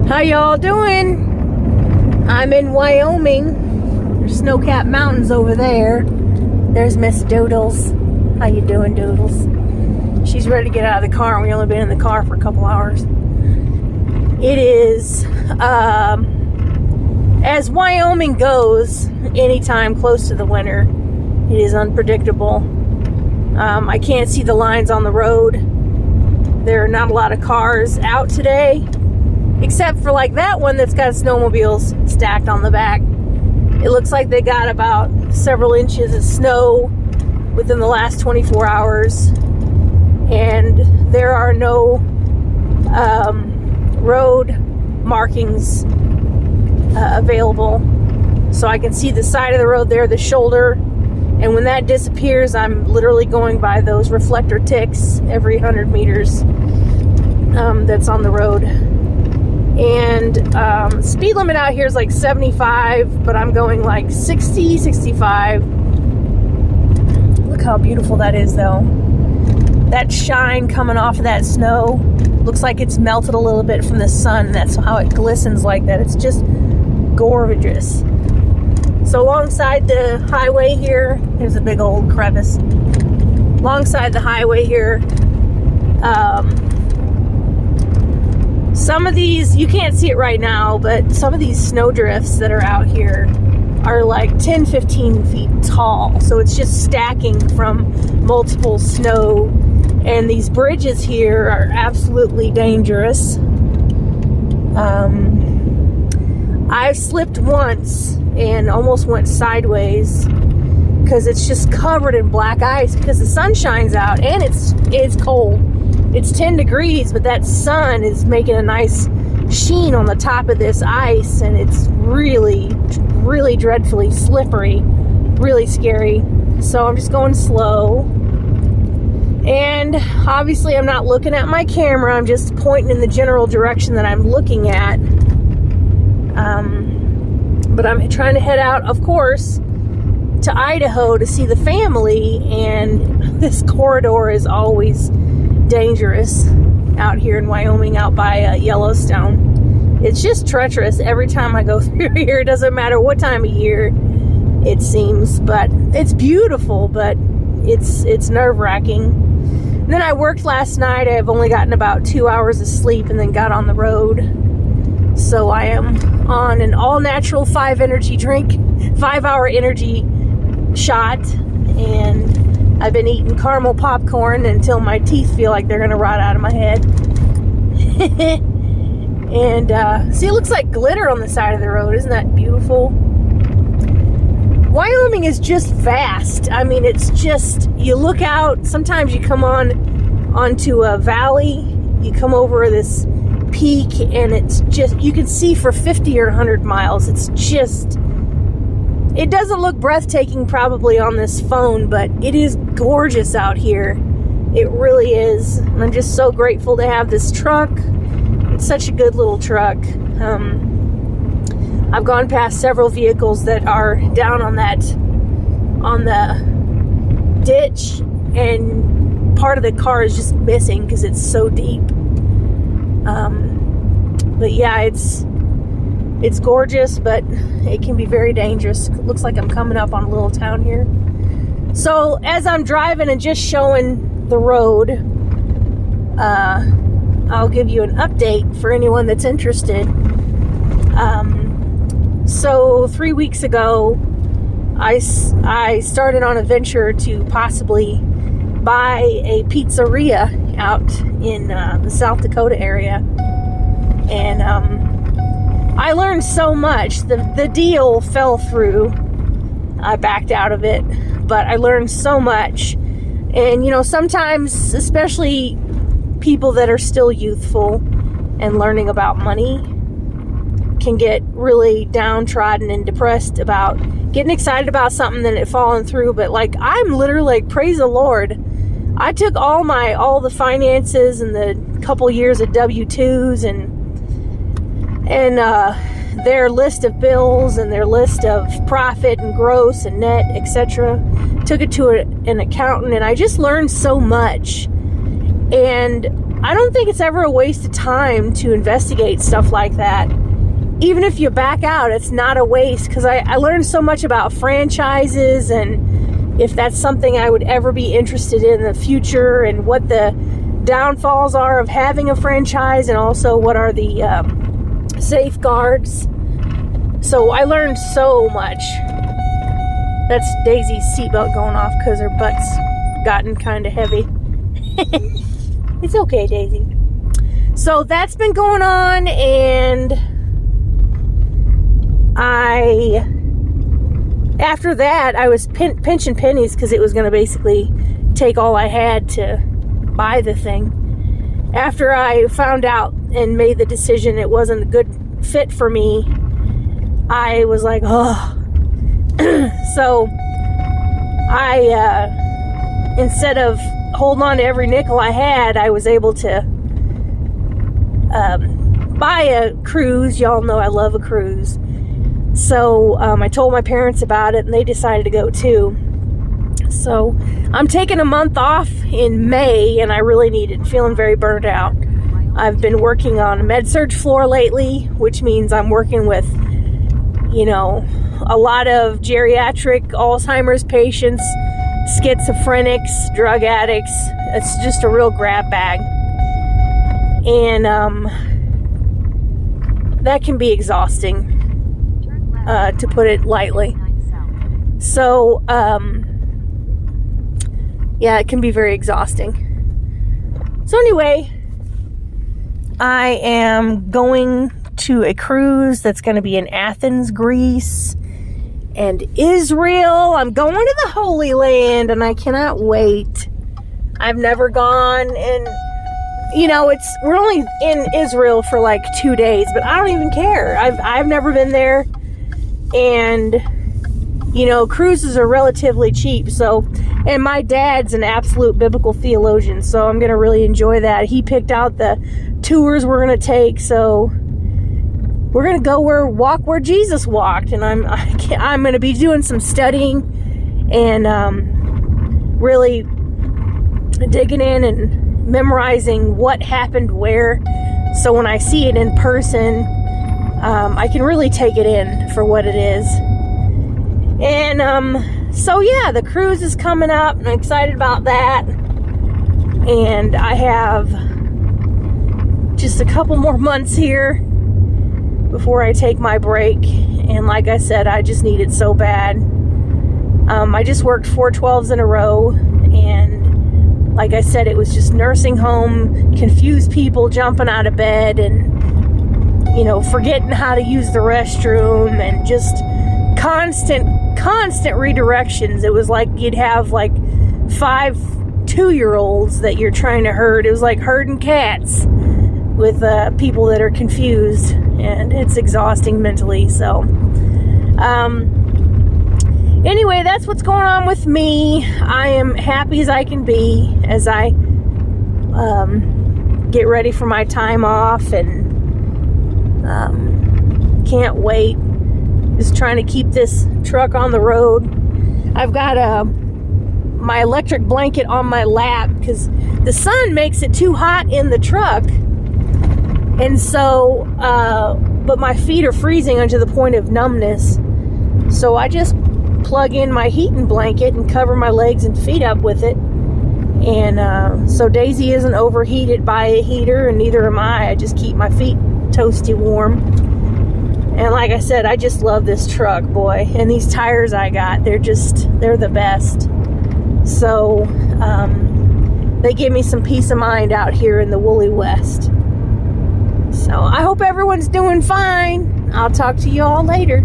How y'all doing? I'm in Wyoming. There's snow-capped mountains over there. There's Miss Doodles. How you doing, Doodles? She's ready to get out of the car, and we've only been in the car for a couple hours. It is, as Wyoming goes, anytime close to the winter, it is unpredictable. I can't see the lines on the road. There are not a lot of cars out today, except for like that one that's got snowmobiles stacked on the back. It looks like they got about several inches of snow within the last 24 hours, and there are no road markings available. So I can see the side of the road there, the shoulder, and when that disappears, I'm literally going by those reflector ticks every 100 meters that's on the road. And speed limit out here is like 75, but I'm going like 60, 65. Look how beautiful that is, though. That shine coming off of that snow looks like it's melted a little bit from the sun. That's how it glistens like that. It's just gorgeous. So alongside the highway here, there's a big old crevice. Alongside the highway here, some of these, you can't see it right now, but some of these snow drifts that are out here are like 10, 15 feet tall. So it's just stacking from multiple snow. And these bridges here are absolutely dangerous. I've slipped once and almost went sideways because it's just covered in black ice because the sun shines out and it's cold. It's 10 degrees, but that sun is making a nice sheen on the top of this ice, and it's really, really dreadfully slippery, really scary. So I'm just going slow. And obviously I'm not looking at my camera, I'm just pointing in the general direction that I'm looking at. But I'm trying to head out, of course, to Idaho to see the family, and this corridor is always dangerous out here in Wyoming, out by Yellowstone. It's just treacherous every time I go through here. It doesn't matter what time of year, it seems, but it's beautiful, but it's nerve-wracking. Then I worked last night. I've only gotten about 2 hours of sleep and then got on the road. So I am on an all-natural 5-hour energy shot, and I've been eating caramel popcorn until my teeth feel like they're gonna rot out of my head. And see, it looks like glitter on the side of the road. Isn't that beautiful? Wyoming is just vast. I mean, it's just, you look out, sometimes you come onto a valley, you come over this peak, and it's just, you can see for 50 or 100 miles. It's just, it doesn't look breathtaking probably on this phone, but it is gorgeous out here. It really is. And I'm just so grateful to have this truck. It's such a good little truck. I've gone past several vehicles that are down on the ditch, and part of the car is just missing because it's so deep. But yeah, it's gorgeous, but it can be very dangerous. It looks like I'm coming up on a little town here. So as I'm driving and just showing the road, I'll give you an update for anyone that's interested. So 3 weeks ago, I started on a venture to possibly buy a pizzeria out in the South Dakota area. And I learned so much. The deal fell through. I backed out of it, but I learned so much. And you know, sometimes, especially people that are still youthful and learning about money, can get really downtrodden and depressed about getting excited about something and it falling through. But like, I'm literally like, praise the Lord, I took all the finances and the couple years of W-2s and their list of bills and their list of profit and gross and net, etc. Took it to an accountant, and I just learned so much. And I don't think it's ever a waste of time to investigate stuff like that. Even if you back out, it's not a waste, because I learned so much about franchises and if that's something I would ever be interested in the future, and what the downfalls are of having a franchise, and also what are the safeguards. So I learned so much. That's Daisy's seatbelt going off because her butt's gotten kind of heavy. It's okay, Daisy. So that's been going on, and after that, I was pinching pennies because it was going to basically take all I had to buy the thing. After I found out and made the decision it wasn't a good fit for me, I was like, oh. So I, instead of holding on to every nickel I had, I was able to buy a cruise. Y'all know I love a cruise. So I told my parents about it, and they decided to go too. So I'm taking a month off in May, and I really need it. Feeling very burned out. I've been working on a med-surg floor lately, which means I'm working with, a lot of geriatric Alzheimer's patients, schizophrenics, drug addicts. It's just a real grab bag. And that can be exhausting, to put it lightly. So, yeah, it can be very exhausting. So anyway, I am going to a cruise that's going to be in Athens, Greece, and Israel. I'm going to the Holy Land, and I cannot wait. I've never gone, and we're only in Israel for like 2 days, but I don't even care. I've never been there, and cruises are relatively cheap. So, and my dad's an absolute biblical theologian, so I'm gonna really enjoy that. He picked out the tours we're gonna take, so we're gonna go walk where Jesus walked, and I'm gonna be doing some studying and really digging in and memorizing what happened where, so when I see it in person, I can really take it in for what it is. And so yeah, the cruise is coming up, and I'm excited about that. And I have just a couple more months here before I take my break. And like I said, I just need it so bad. I just worked 4 12s in a row, and like I said, it was just nursing home, confused people jumping out of bed, and forgetting how to use the restroom, and just constant redirections. It was like you'd have like 5 2-year-olds that you're trying to herd. It was like herding cats with people that are confused, and it's exhausting mentally. So anyway, that's what's going on with me. I am happy as I can be as I get ready for my time off, and can't wait. Just trying to keep this truck on the road. I've got my electric blanket on my lap because the sun makes it too hot in the truck. And so, but my feet are freezing unto the point of numbness. So I just plug in my heating blanket and cover my legs and feet up with it. And so Daisy isn't overheated by a heater, and neither am I. I just keep my feet toasty warm. And like I said, I just love this truck, boy. And these tires I got, they're the best. So they give me some peace of mind out here in the woolly West. So I hope everyone's doing fine. I'll talk to you all later.